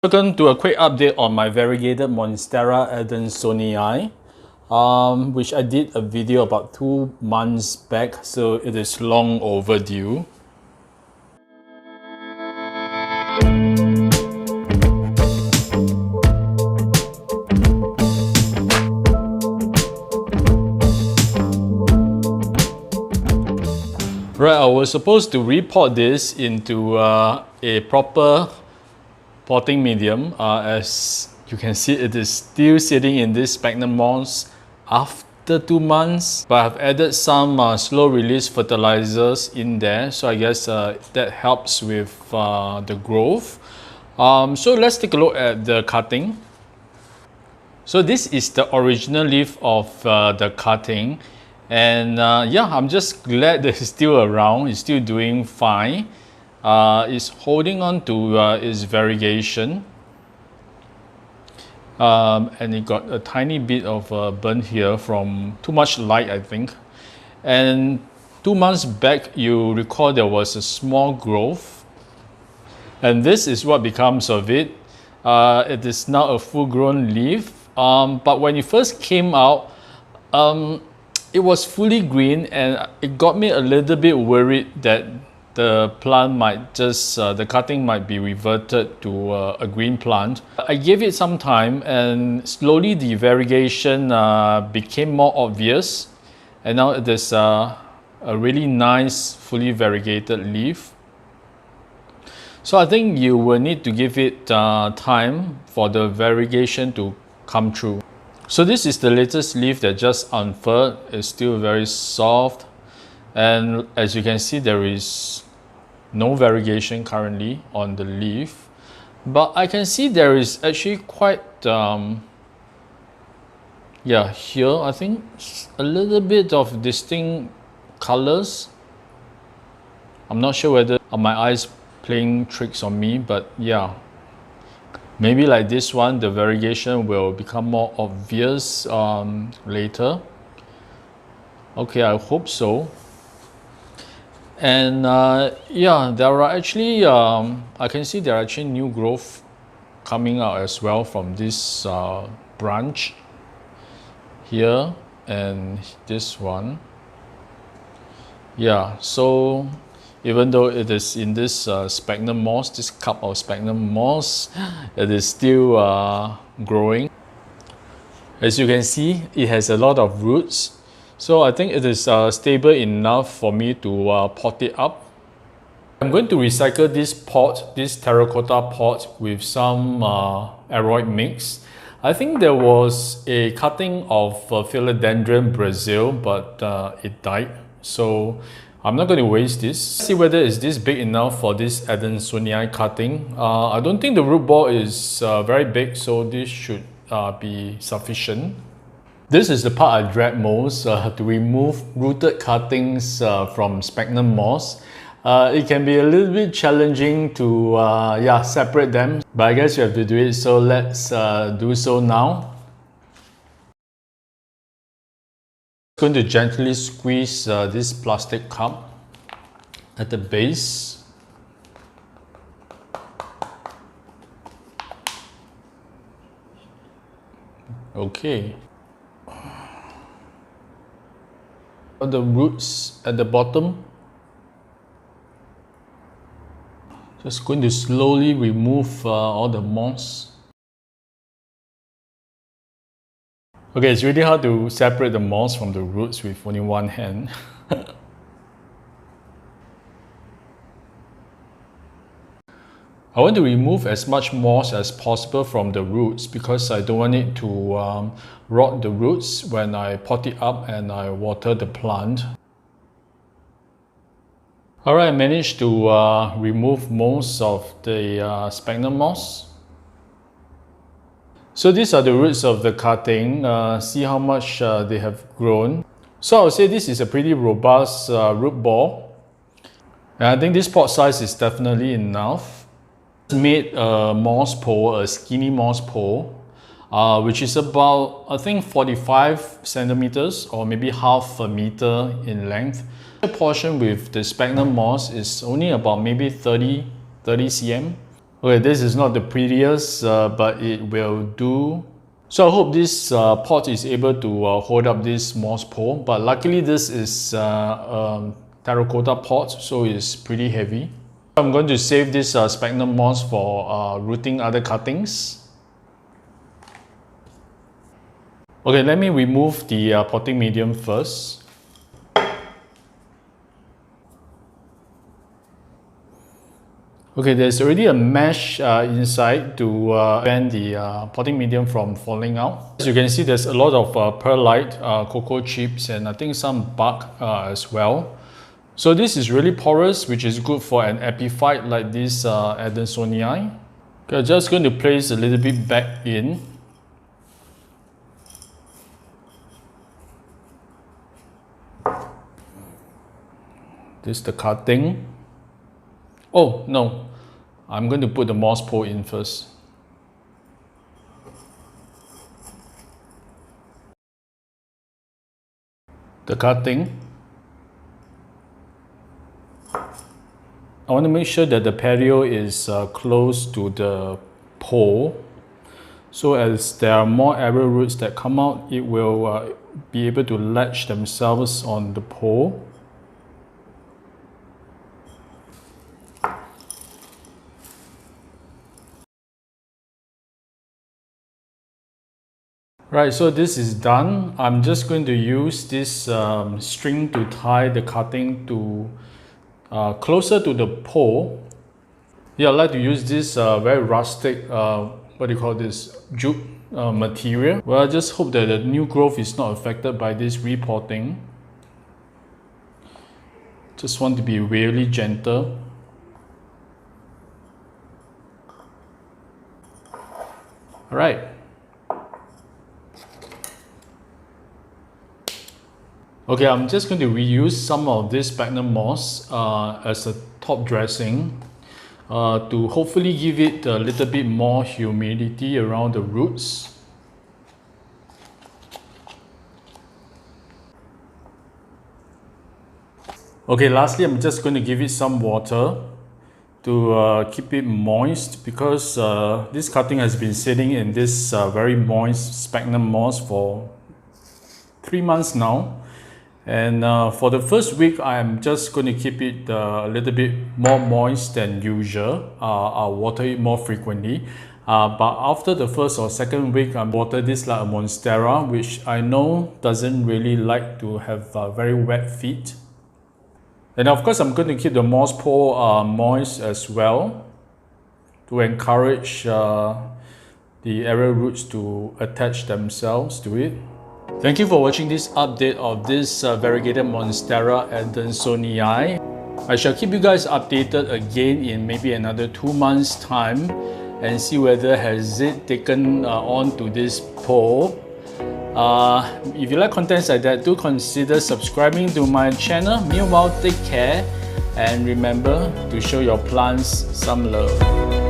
Welcome to a quick update on my variegated Monsteraadansonii, which I did a video about 2 months back, so it is long overdue. Right, I was supposed to repot this into a proper potting medium. As you can see, it is still sitting in this sphagnum moss after 2 months, but I've added some slow release fertilizers in there, so I guess that helps with the growth. So let's take a look at the cutting. So this is the original leaf of the cutting, and yeah, I'm just glad that it's still around. It's still doing fine. It's holding on to its variegation, and it got a tiny bit of burn here from too much light, I think. And 2 months back, you recall there was a small growth, and this is what becomes of it. It is now a full-grown leaf, but when it first came out, it was fully green, and it got me a little bit worried that the plant might just, the cutting might be reverted to a green plant. I gave it some time, and slowly the variegation became more obvious, and now it is a really nice fully variegated leaf. So I think you will need to give it time for the variegation to come through. So this is the latest leaf that just unfurled. It's still very soft, and as you can see, there is no variegation currently on the leaf, but I can see there is actually quite yeah, here I think a little bit of distinct colors. I'm not sure whether my eyes playing tricks on me, but yeah, maybe like this one, the variegation will become more obvious later. Okay, I hope so. And yeah, there are actually, I can see there are actually new growth coming out as well from this branch here and this one. Yeah, so even though it is in this sphagnum moss, this cup of sphagnum moss, it is still growing. As you can see, it has a lot of roots. So I think it is stable enough for me to pot it up. I'm going to recycle this pot, this terracotta pot, with some aroid mix. I think there was a cutting of Philodendron Brazil, but it died. So I'm not going to waste this. See whether it's this big enough for this adansonii cutting. I don't think the root ball is very big, so this should be sufficient. This is the part I dread most, to remove rooted cuttings from sphagnum moss. It can be a little bit challenging to yeah, separate them, but I guess you have to do it, so let's do so now. I'm going to gently squeeze this plastic cup at the base. Okay. The roots at the bottom. Just going to slowly remove all the moss. Okay, it's really hard to separate the moss from the roots with only one hand. I want to remove as much moss as possible from the roots because I don't want it to rot the roots when I pot it up and I water the plant. Alright, I managed to remove most of the sphagnum moss. So these are the roots of the cutting. See how much they have grown. So I would say this is a pretty robust root ball. And I think this pot size is definitely enough. Made a moss pole, a skinny moss pole, which is about, I think, 45 centimeters or maybe half a meter in length. The portion with the sphagnum moss is only about maybe 30 cm. Okay, this is not the prettiest, but it will do. So I hope this pot is able to hold up this moss pole, but luckily this is terracotta pot, so it's pretty heavy. I'm going to save this sphagnum moss for rooting other cuttings. Okay, let me remove the potting medium first. Okay, there's already a mesh inside to prevent the potting medium from falling out. As you can see, there's a lot of perlite, cocoa chips, and I think some bark as well. So this is really porous, which is good for an epiphyte like this adansonii. Okay, I'm just going to place a little bit back in. This is the cutting. Oh no, I'm going to put the moss pole in first. The cutting. I want to make sure that the patio is close to the pole. So as there are more arrow roots that come out, it will be able to latch themselves on the pole. Right, so this is done. I'm just going to use this string to tie the cutting to closer to the pole. Yeah, I like to use this very rustic, what do you call this, jute material. Well, I just hope that the new growth is not affected by this repotting. Just want to be really gentle. All right. Okay, I'm just going to reuse some of this sphagnum moss as a top dressing to hopefully give it a little bit more humidity around the roots. Okay, lastly, I'm just going to give it some water to keep it moist, because this cutting has been sitting in this very moist sphagnum moss for 3 months now. And for the first week, I'm just going to keep it a little bit more moist than usual. I'll water it more frequently. But after the first or second week, I water this like a Monstera, which I know doesn't really like to have very wet feet. And of course, I'm going to keep the moss pole moist as well to encourage the arrow roots to attach themselves to it. Thank you for watching this update of this variegated Monsteraadansonii. I shall keep you guys updated again in maybe another 2 months time and see whether has it taken on to this pole. If you like contents like that, do consider subscribing to my channel. Meanwhile, take care and remember to show your plants some love.